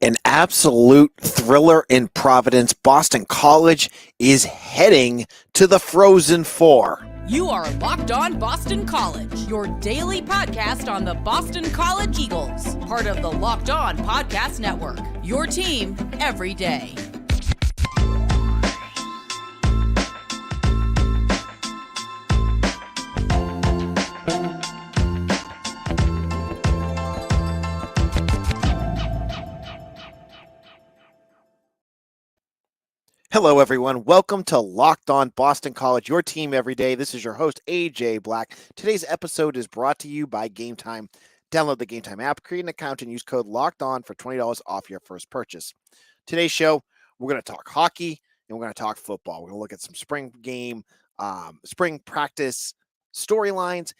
An absolute thriller in Providence. Boston College is heading to the Frozen Four. You are Locked On Boston College, your daily podcast on the Boston College Eagles, part of the Locked On Podcast Network, your team every day. Hello, everyone. Welcome to Locked On Boston College, your team every day. This is your host, AJ Black. Today's episode is brought to you by Gametime. Download the Gametime app, create an account, and use code LOCKEDON for $20 off your first purchase. Today's show, we're going to talk hockey and we're going to talk football. We're going to look at some spring practice storylines,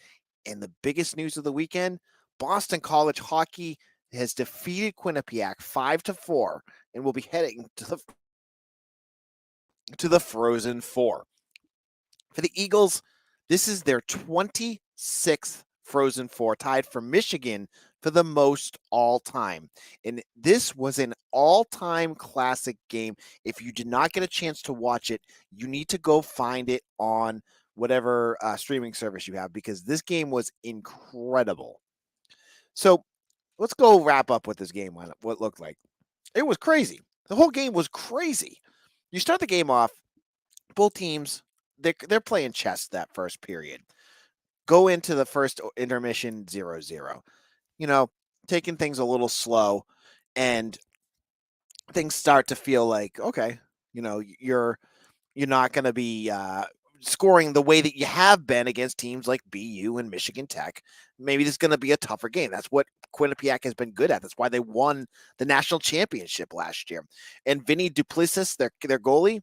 and the biggest news of the weekend, Boston College hockey has defeated Quinnipiac 5-4 and will be heading to the Frozen Four. For the Eagles, this is their 26th Frozen Four, tied for Michigan for the most all-time. And this was an all-time classic game. If you did not get a chance to watch it, you need to go find it on whatever streaming service you have, because this game was incredible. So let's go wrap up with this game, what it looked like. It was crazy. The whole game was crazy. You start the game off, both teams, they're playing chess that first period. Go into the first intermission 0-0. You know, taking things a little slow, and things start to feel like, okay, you know, you're not going to be scoring the way that you have been against teams like BU and Michigan Tech. Maybe this is going to be a tougher game. That's what Quinnipiac has been good at. That's why they won the national championship last year. And Vinny Duplessis, their goalie,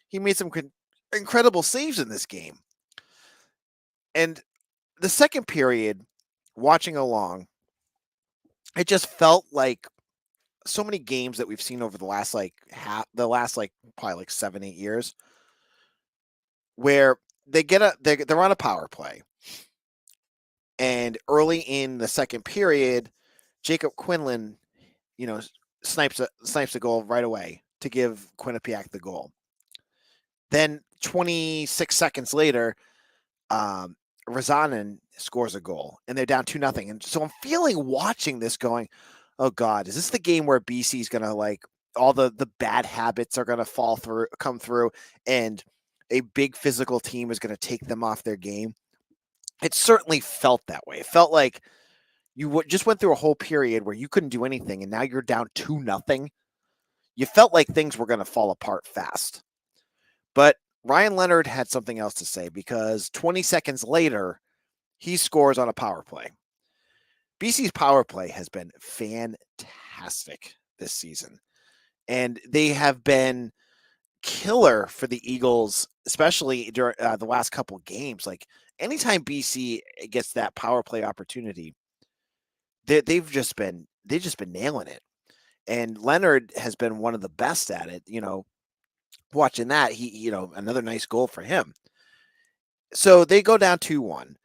he made some incredible saves in this game. And the second period, watching along, it just felt like so many games that we've seen over the last probably 7-8 years, where they're on a power play. And early in the second period, Jacob Quinlan, snipes a goal right away to give Quinnipiac the goal. Then 26 seconds later, Razanen scores a goal, and they're down 2-0. And so I'm watching this going, oh God, is this the game where BC is going to all the bad habits are going to come through, and a big physical team is going to take them off their game? It certainly felt that way. It felt like you just went through a whole period where you couldn't do anything, and now you're down 2-0. You felt like things were going to fall apart fast. But Ryan Leonard had something else to say, because 20 seconds later, he scores on a power play. BC's power play has been fantastic this season, and they have been killer for the Eagles, especially during the last couple games. Like, anytime BC gets that power play opportunity, they've just been nailing it. And Leonard has been one of the best at it. Watching that, he another nice goal for him. So they go down 2-1,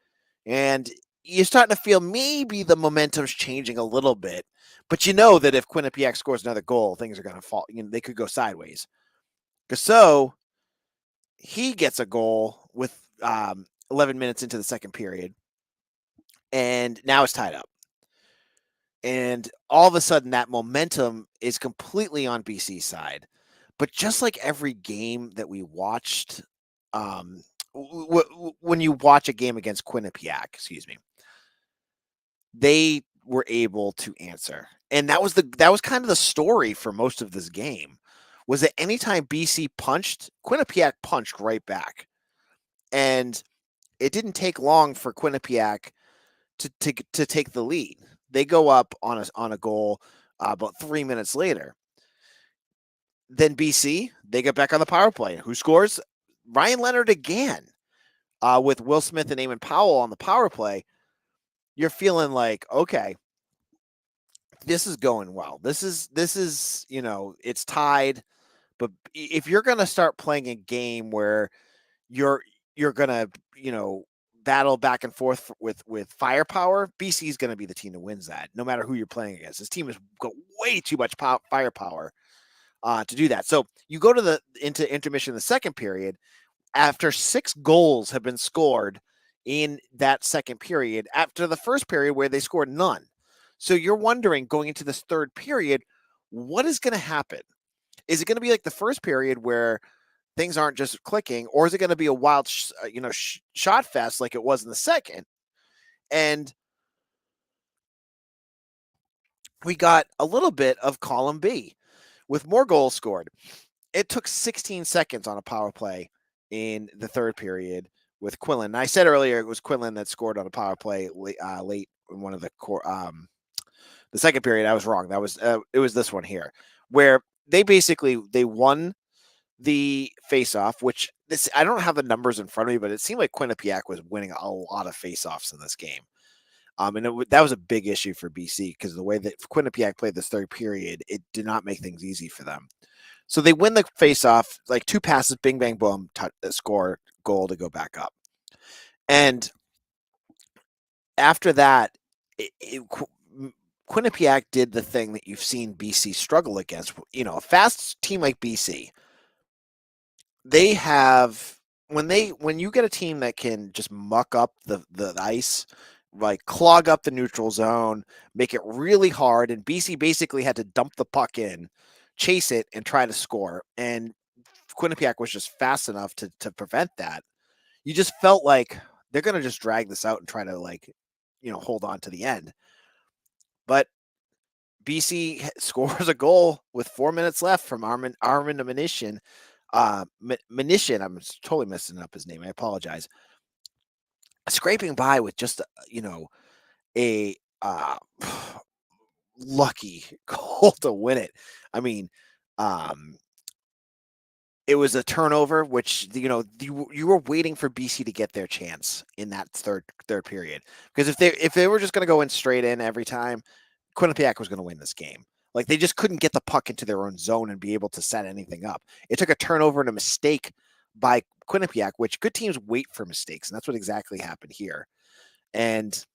and you're starting to feel maybe the momentum's changing a little bit. But you know that if Quinnipiac scores another goal, things are going to fall. They could go sideways. So he gets a goal with 11 minutes into the second period, and now it's tied up. And all of a sudden, that momentum is completely on BC's side. But just like every game that we watched, when you watch a game against Quinnipiac, they were able to answer. And that was kind of the story for most of this game, was that anytime BC punched, Quinnipiac punched right back. And it didn't take long for Quinnipiac to take the lead. They go up on a goal about 3 minutes later. Then BC, they get back on the power play. Who scores? Ryan Leonard again, with Will Smith and Eamon Powell on the power play. You're feeling like, okay, this is going well. This is it's tied. But if you're going to start playing a game where you're going to, battle back and forth with firepower, BC is going to be the team that wins that, no matter who you're playing against. This team has got way too much firepower to do that. So you go to into intermission in the second period. After 6 goals have been scored in that second period, after the first period where they scored none. So you're wondering going into this third period, what is going to happen? Is it going to be like the first period where things aren't just clicking, or is it going to be a wild, shot fest like it was in the second? And we got a little bit of column B with more goals scored. It took 16 seconds on a power play in the third period with Quinlan. I said earlier it was Quinlan that scored on a power play late in one of the second period. I was wrong. That was it was this one here where they won the face-off, which I don't have the numbers in front of me, but it seemed like Quinnipiac was winning a lot of face-offs in this game. And that was a big issue for BC because the way that Quinnipiac played this third period, it did not make things easy for them. So they win the face-off, like 2 passes, bing, bang, boom, score, goal to go back up. And after that, Quinnipiac did the thing that you've seen BC struggle against. A fast team like BC, they have when you get a team that can just muck up the ice, like clog up the neutral zone, make it really hard, and BC basically had to dump the puck in, chase it, and try to score. And Quinnipiac was just fast enough to prevent that. You just felt like they're going to just drag this out and try to hold on to the end. But BC scores a goal with 4 minutes left from Armin Manishin. Manishin, I'm totally messing up his name. I apologize. Scraping by with just a lucky goal to win it. I mean, it was a turnover, which you were waiting for BC to get their chance in that third period, because if they were just going to go in straight in every time, Quinnipiac was going to win this game. Like, they just couldn't get the puck into their own zone and be able to set anything up. It took a turnover and a mistake by Quinnipiac, which good teams wait for mistakes, and that's what exactly happened here. And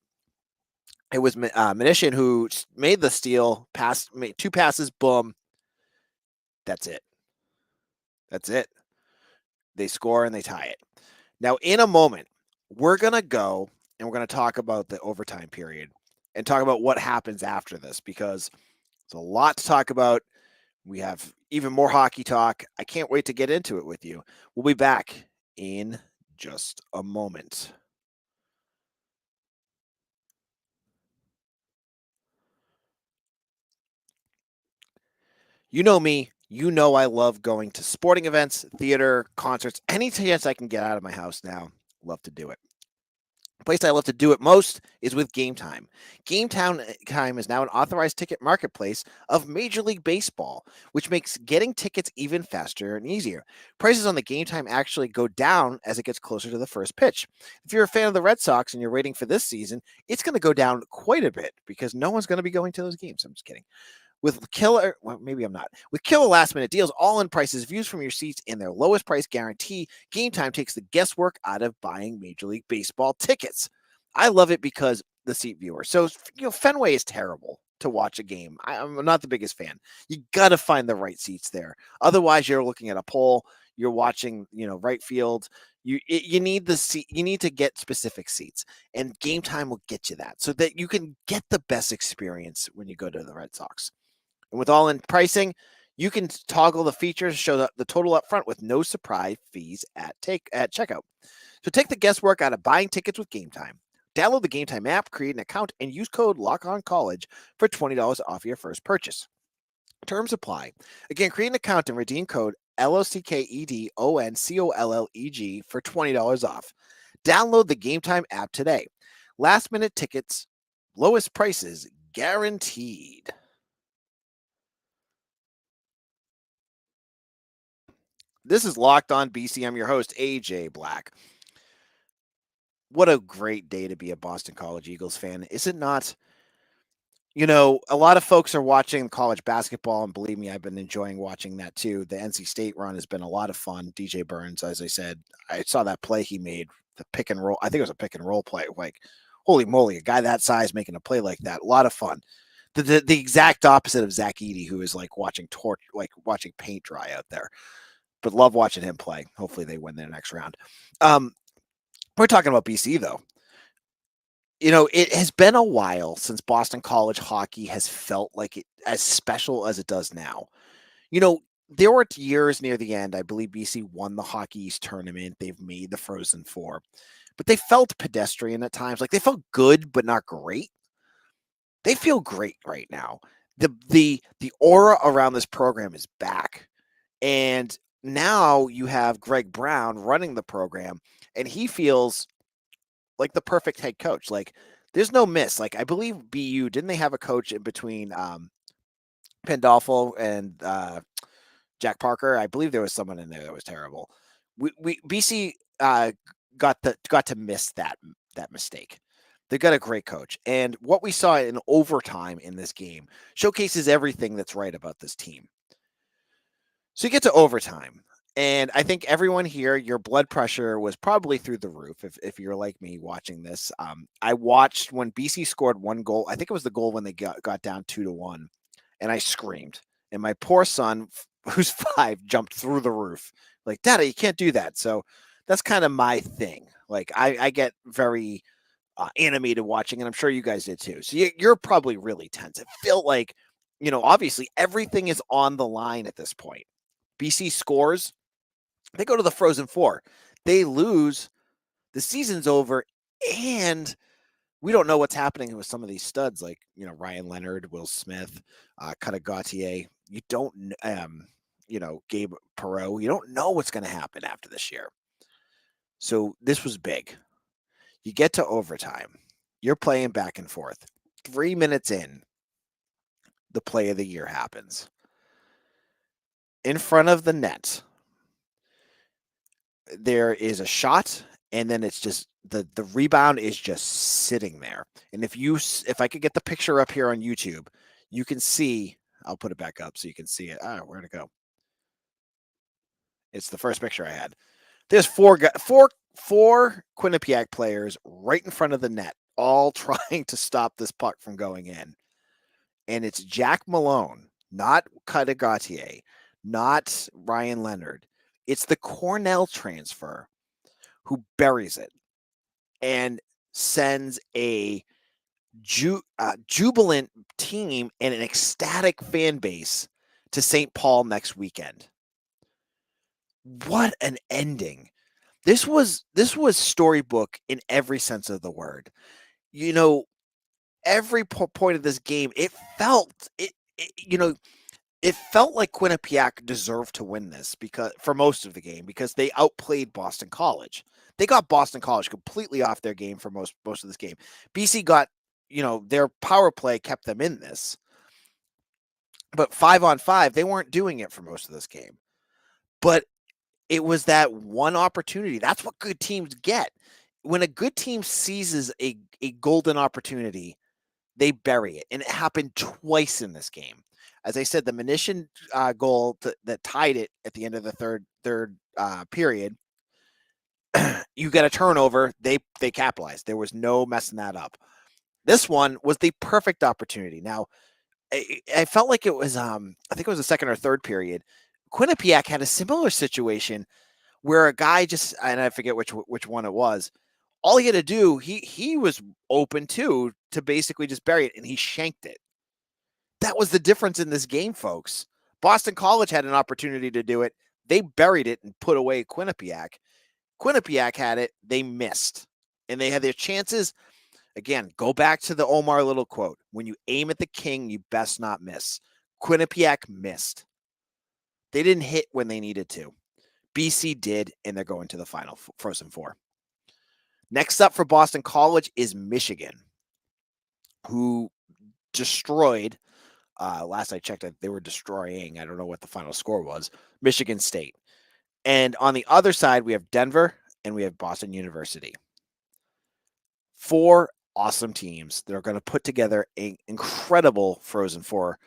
it was Manishin who made the steal, made 2 passes, boom. That's it. They score and they tie it. Now, in a moment, we're going to go and we're going to talk about the overtime period and talk about what happens after this, because there's a lot to talk about. We have even more hockey talk. I can't wait to get into it with you. We'll be back in just a moment. You know me. You know I love going to sporting events, theater, concerts, any chance I can get out of my house now. Love to do it. The place I love to do it most is with Gametime. Gametime is now an authorized ticket marketplace of Major League Baseball, which makes getting tickets even faster and easier. Prices on the Gametime actually go down as it gets closer to the first pitch. If you're a fan of the Red Sox and you're waiting for this season, it's going to go down quite a bit because no one's going to be going to those games. I'm just kidding. With killer last-minute deals, all-in prices, views from your seats, and their lowest price guarantee, Gametime takes the guesswork out of buying Major League Baseball tickets. I love it because the seat viewer. So, Fenway is terrible to watch a game. I'm not the biggest fan. You got to find the right seats there. Otherwise, you're looking at a pole. You're watching, right field. You need the seat. You need to get specific seats, and Gametime will get you that so that you can get the best experience when you go to the Red Sox. And with all-in pricing, you can toggle the features to show the total up front with no surprise fees at checkout. So take the guesswork out of buying tickets with Gametime. Download the Gametime app, create an account, and use code LOCKONCOLLEGE for $20 off your first purchase. Terms apply. Again, create an account and redeem code LOCKEDONCOLLEG for $20 off. Download the Gametime app today. Last-minute tickets, lowest prices guaranteed. This is Locked On BC. I'm your host, AJ Black. What a great day to be a Boston College Eagles fan, is it not? A lot of folks are watching college basketball, and believe me, I've been enjoying watching that too. The NC State run has been a lot of fun. DJ Burns, as I said, I saw that play he made pick and roll. I think it was a pick and roll play. Like, holy moly, a guy that size making a play like that. A lot of fun. The exact opposite of Zach Edey, who is like watching paint dry out there. But love watching him play. Hopefully they win their next round. We're talking about BC though. It has been a while since Boston College hockey has felt like it as special as it does now. There were years near the end, I believe BC won the Hockey East tournament. They've made the Frozen Four, but they felt pedestrian at times. Like they felt good, but not great. They feel great right now. The aura around this program is back. And now you have Greg Brown running the program, and he feels like the perfect head coach. Like there's no miss. Like I believe BU, didn't they have a coach in between Pandolfo and Jack Parker? I believe there was someone in there that was terrible. BC got to miss that mistake. They got a great coach, and what we saw in overtime in this game showcases everything that's right about this team. So you get to overtime, and I think everyone here, your blood pressure was probably through the roof. If you're like me watching this, I watched when BC scored one goal. I think it was the goal when they got down 2-1, and I screamed. And my poor son, who's 5, jumped through the roof. Like, Daddy, you can't do that. So that's kind of my thing. Like, I get very animated watching, and I'm sure you guys did too. So you're probably really tense. It felt like, obviously everything is on the line at this point. BC scores. They go to the Frozen Four. They lose. The season's over, and we don't know what's happening with some of these studs, like Ryan Leonard, Will Smith, Cutter Gauthier. You don't, Gabe Perreault. You don't know what's going to happen after this year. So this was big. You get to overtime. You're playing back and forth. 3 minutes in, the play of the year happens. In front of the net, there is a shot, and then it's just the rebound is just sitting there. And if I could get the picture up here on YouTube, you can see. I'll put it back up so you can see it. Where'd it go? It's the first picture I had. There's four Quinnipiac players right in front of the net, all trying to stop this puck from going in. And it's Jack Malone, not Cutter Gauthier, not Ryan Leonard. It's the Cornell transfer who buries it and sends a jubilant team and an ecstatic fan base to St. Paul next weekend. What an ending. This was storybook in every sense of the word. Every point of this game, it felt like Quinnipiac deserved to win this because for most of the game, because they outplayed Boston College. They got Boston College completely off their game for most of this game. BC got, their power play kept them in this. But 5-on-5, they weren't doing it for most of this game. But it was that one opportunity. That's what good teams get. When a good team seizes a golden opportunity, they bury it. And it happened twice in this game. As I said, the Mnuchin goal that tied it at the end of the third period, you get a turnover. They capitalized. There was no messing that up. This one was the perfect opportunity. Now, I felt like it was, I think it was the second or third period. Quinnipiac had a similar situation where a guy and I forget which one it was. All he had to do, he was open to basically just bury it, and he shanked it. That was the difference in this game, folks. Boston College had an opportunity to do it. They buried it and put away Quinnipiac. Quinnipiac had it. They missed. And they had their chances. Again, go back to the Omar Little quote. When you aim at the king, you best not miss. Quinnipiac missed. They didn't hit when they needed to. BC did, and they're going to the final Frozen Four. Next up for Boston College is Michigan, who destroyed, last I checked, they were destroying, I don't know what the final score was, Michigan State. And on the other side, we have Denver and we have Boston University. 4 awesome teams that are going to put together an incredible Frozen Four.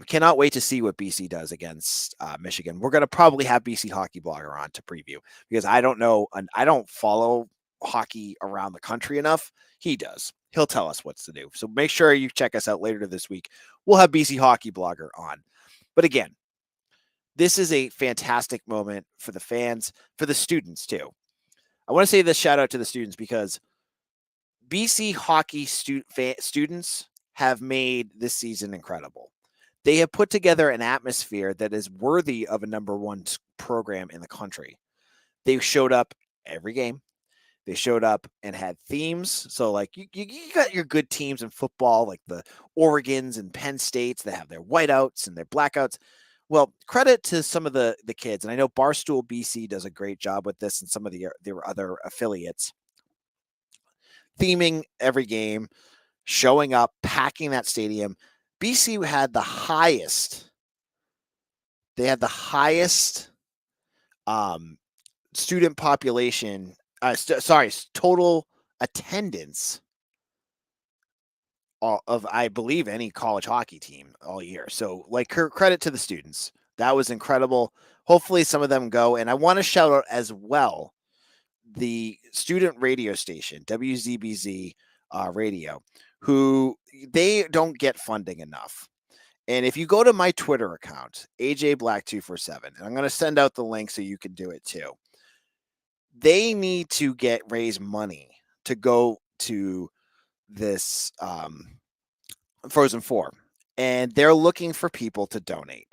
Cannot wait to see what BC does against Michigan. We're going to probably have BC Hockey Blogger on to preview because I don't know, and I don't follow hockey around the country enough. He does. He'll tell us what to do. So make sure you check us out later this week. We'll have BC Hockey Blogger on. But again, this is a fantastic moment for the fans, for the students too. I want to say this shout out to the students because BC hockey students have made this season incredible. They have put together an atmosphere that is worthy of a number one program in the country. They showed up every game. They showed up and had themes. So, like, you got your good teams in football, like the Oregons and Penn States that have their whiteouts and their blackouts. Well, credit to some of the kids. And I know Barstool BC does a great job with this and some of their other affiliates. Theming every game, showing up, packing that stadium. BC had the highest. They had the highest student population. Total attendance of, I believe, any college hockey team all year. So, like, credit to the students. That was incredible. Hopefully some of them go. And I want to shout out as well the student radio station, WZBZ radio, who they don't get funding enough. And if you go to my Twitter account, AJ Black 247, and I'm going to send out the link so you can do it too. They need to raise money to go to this Frozen 4, and they're looking for people to donate.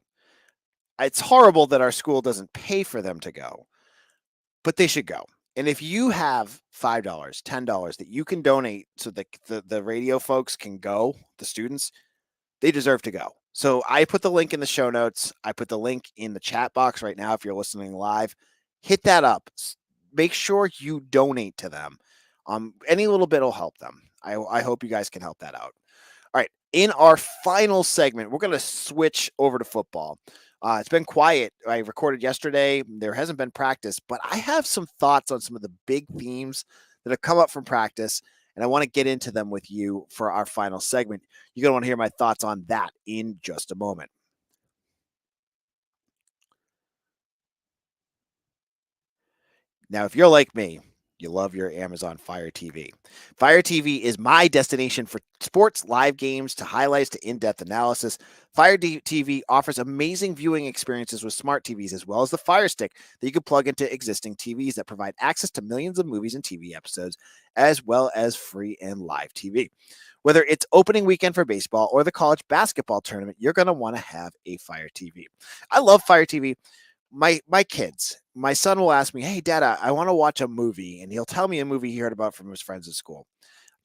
It's horrible that our school doesn't pay for them to go, but they should go. And if you have $5, $10 that you can donate so the radio folks can go, the students, they deserve to go. So I put the link in the show notes. I put the link in the chat box right now if you're listening live. Hit that up. Make sure you donate to them. Any little bit will help them. I hope you guys can help that out. All right. In our final segment, we're going to switch over to football. It's been quiet. I recorded yesterday. There hasn't been practice, but I have some thoughts on some of the big themes that have come up from practice, and I want to get into them with you for our final segment. You're going to want to hear my thoughts on that in just a moment. Now, if you're like me, you love your Amazon Fire TV. Fire TV is my destination for sports, live games, to highlights, to in-depth analysis. Fire TV offers amazing viewing experiences with smart TVs, as well as the Fire Stick that you can plug into existing TVs that provide access to millions of movies and TV episodes, as well as free and live TV. Whether it's opening weekend for baseball or the college basketball tournament, you're going to want to have a Fire TV. I love Fire TV. My kids, my son will ask me, "Hey, Dad, I want to watch a movie," and he'll tell me a movie he heard about from his friends at school.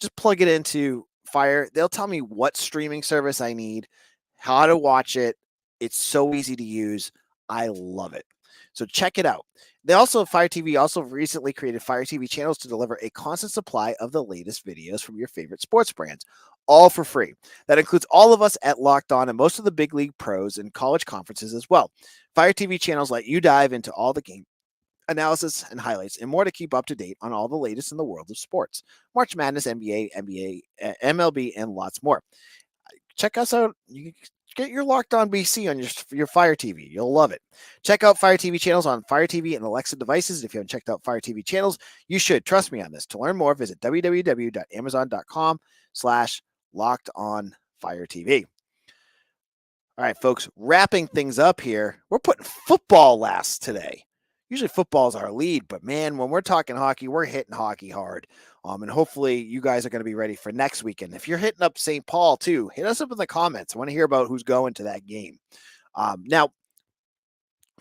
Just plug it into Fire. They'll tell me what streaming service I need, how to watch it. It's so easy to use. I love it. So check it out. Fire TV also recently created Fire TV channels to deliver a constant supply of the latest videos from your favorite sports brands, all for free. That includes all of us at Locked On and most of the big league pros and college conferences as well. Fire TV channels let you dive into all the game analysis and highlights and more to keep up to date on all the latest in the world of sports. March Madness, NBA, MLB, and lots more. Check us out. You get your Locked On BC on your Fire TV. You'll love it. Check out Fire TV channels on Fire TV and Alexa devices. If you haven't checked out Fire TV channels, you should. Trust me on this. To learn more, visit www.amazon.com/LockedOnFireTV. All right, folks, wrapping things up here. We're putting football last today. Usually football is our lead, but man, when we're talking hockey, we're hitting hockey hard. And hopefully you guys are going to be ready for next weekend. If you're hitting up St. Paul too, hit us up in the comments. I want to hear about who's going to that game. Now,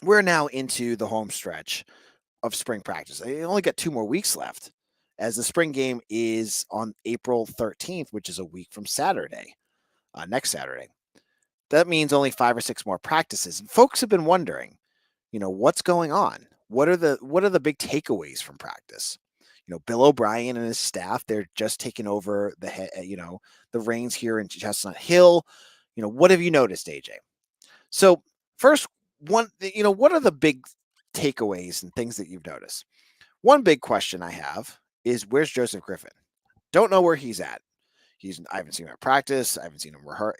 we're now into the home stretch of spring practice. I only got 2 more weeks left, as the spring game is on April 13th, which is a week from Saturday, next Saturday. That means only 5 or 6 more practices. And folks have been wondering, what's going on? What are the big takeaways from practice? Bill O'Brien and his staff, they're just taking over the reins here in Chestnut Hill. What have you noticed, AJ? So first one, what are the big takeaways and things that you've noticed? One big question I have is, where's Joseph Griffin? Don't know where he's at. I haven't seen him at practice. I haven't seen him rehearse,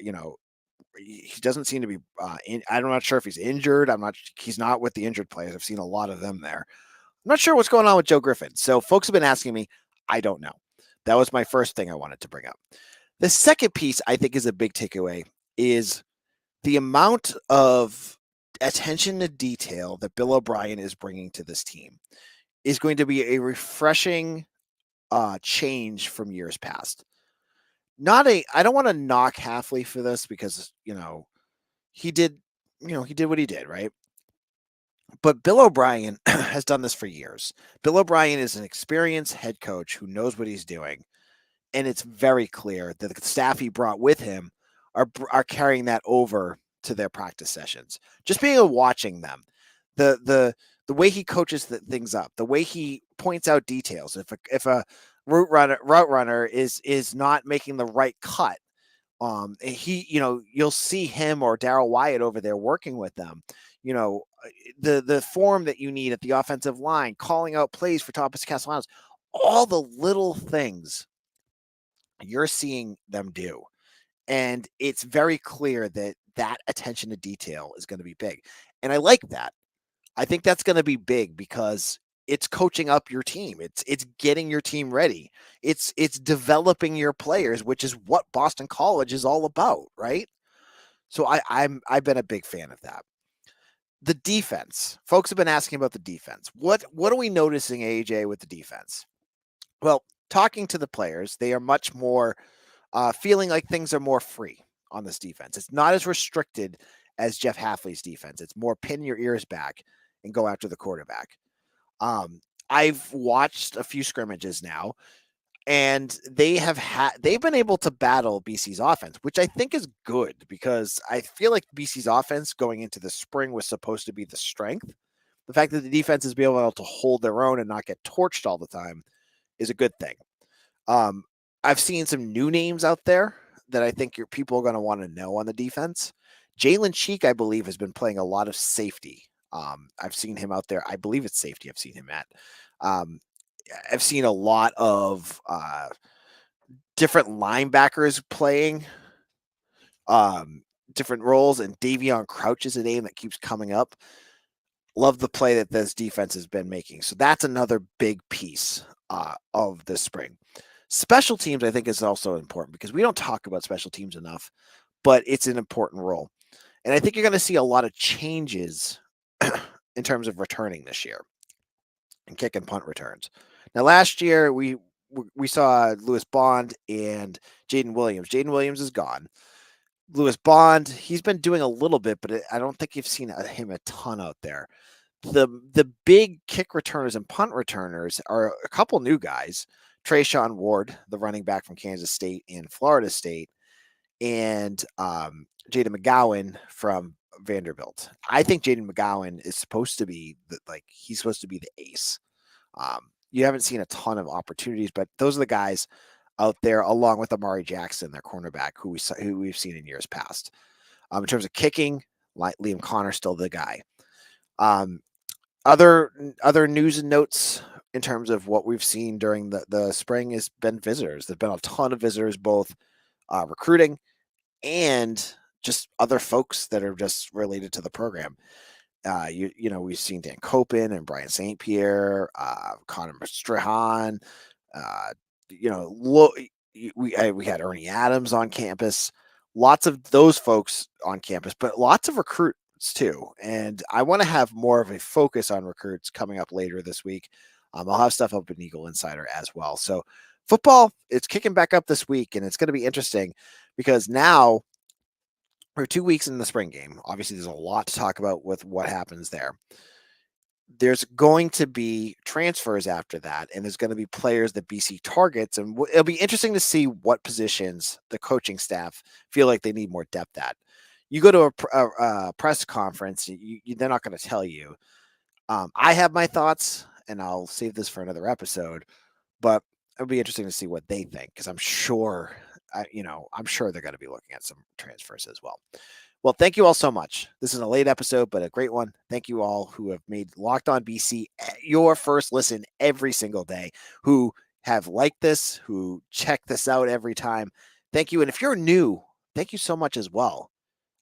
he doesn't seem to be I'm not sure if he's injured. He's not with the injured players. I've seen a lot of them there. I'm not sure what's going on with Joe Griffin. So folks have been asking me. I don't know. That was my first thing I wanted to bring up. The second piece I think is a big takeaway is the amount of attention to detail that Bill O'Brien is bringing to this team is going to be a refreshing change from years past. I don't want to knock Halfley for this because, he did what he did, right? But Bill O'Brien has done this for years. Bill O'Brien is an experienced head coach who knows what he's doing. And it's very clear that the staff he brought with him are carrying that over to their practice sessions. Just being watching them, the way he coaches things up, the way he points out details. If a route runner is not making the right cut, you'll see him or Darryl Wyatt over there working with them. The form that you need at the offensive line, calling out plays for Thomas Castellanos, all the little things you're seeing them do. And it's very clear that attention to detail is going to be big. And I like that. I think that's going to be big because it's coaching up your team. It's getting your team ready. It's developing your players, which is what Boston College is all about, right? So I've been a big fan of that. The defense. Folks have been asking about the defense. What are we noticing, AJ, with the defense? Well, talking to the players, they are much more feeling like things are more free on this defense. It's not as restricted as Jeff Halfley's defense. It's more pin your ears back and go after the quarterback. I've watched a few scrimmages now, and they've been able to battle BC's offense, which I think is good because I feel like BC's offense going into the spring was supposed to be the strength. The fact that the defense is being able to hold their own and not get torched all the time is a good thing. I've seen some new names out there that I think your people are going to want to know on the defense. Jalen Cheek, I believe, has been playing a lot of safety. I've seen him out there. I believe it's safety I've seen him at. I've seen a lot of different linebackers playing different roles, and Davion Crouch is a name that keeps coming up. Love the play that this defense has been making. So that's another big piece of this spring. Special teams, I think, is also important because we don't talk about special teams enough, but it's an important role. And I think you're going to see a lot of changes in terms of returning this year and kick and punt returns. Now, last year, we saw Lewis Bond and Jaden Williams. Jaden Williams is gone. Lewis Bond, he's been doing a little bit, but I don't think you've seen him a ton out there. The big kick returners and punt returners are a couple new guys. Trayshawn Ward, the running back from Kansas State and Florida State, and Jaden McGowan from Vanderbilt. I think Jaden McGowan is supposed to be he's supposed to be the ace. You haven't seen a ton of opportunities, but those are the guys out there, along with Amari Jackson, their cornerback, who we've seen in years past. In terms of kicking, Liam Connor's still the guy. Other news and notes in terms of what we've seen during the spring has been visitors. There's been a ton of visitors, both recruiting and just other folks that are just related to the program. We've seen Dan Copin and Brian St. Pierre, Connor Strahan. We had Ernie Adams on campus. Lots of those folks on campus, but lots of recruits too. And I want to have more of a focus on recruits coming up later this week. I'll have stuff up in Eagle Insider as well. So football, it's kicking back up this week, and it's going to be interesting because now we're 2 weeks in the spring game. Obviously, there's a lot to talk about with what happens there. There's going to be transfers after that, and there's going to be players that BC targets, and it'll be interesting to see what positions the coaching staff feel like they need more depth at. You go to a press conference, they're not going to tell you. I have my thoughts, and I'll save this for another episode, but it'll be interesting to see what they think because I'm sure they're going to be looking at some transfers as well. Well, thank you all so much. This is a late episode, but a great one. Thank you all who have made Locked On BC your first listen every single day, who have liked this, who check this out every time. Thank you. And if you're new, thank you so much as well.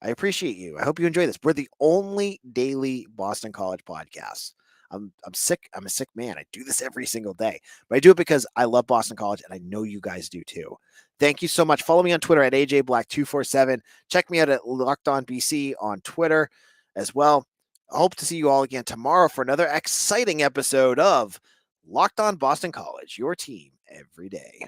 I appreciate you. I hope you enjoy this. We're the only daily Boston College podcast. I'm sick. I'm a sick man. I do this every single day, but I do it because I love Boston College, and I know you guys do too. Thank you so much. Follow me on Twitter at AJBlack247. Check me out at Locked On BC on Twitter as well. I hope to see you all again tomorrow for another exciting episode of Locked On Boston College, your team every day.